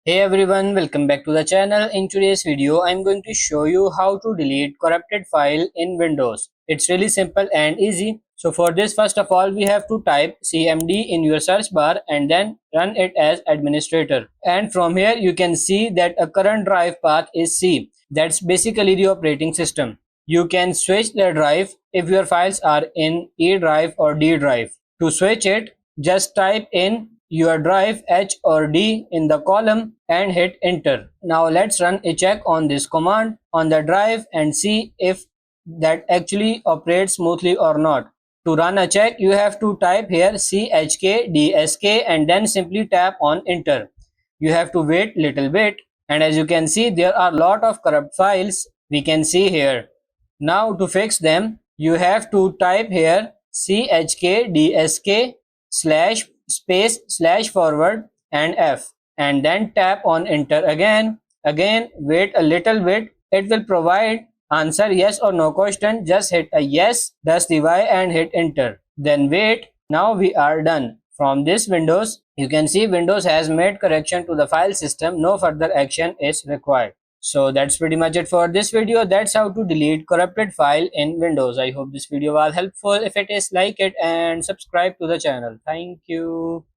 Hey everyone, welcome back to the channel. In today's video, I'm going to show you how to delete corrupted file in Windows. It's really simple and easy. So for this, first of all, we have to type CMD in your search bar and then run it as administrator. And from here, you can see that a current drive path is C. That's basically the operating system. You can switch the drive if your files are in E drive or D drive. To switch it, just type in your drive H or D in the column and hit enter. Now let's run a check on this command on the drive and see if that actually operates smoothly or not. To run a check, you have to type here chkdsk and then simply tap on enter. You have to wait little bit, and as you can see, there are lot of corrupt files we can see here. Now to fix them, you have to type here chkdsk slash space slash forward and F and then tap on enter again. Wait a little bit. It will provide answer yes or no question. Just hit a yes, press the Y and hit enter. Then wait. Now we are done. From this Windows, you can see Windows has made correction to the file system. No further action is required. So that's pretty much it for this video. That's how to delete corrupted file in Windows. I hope this video was helpful. If it is, like it and subscribe to the channel. Thank you.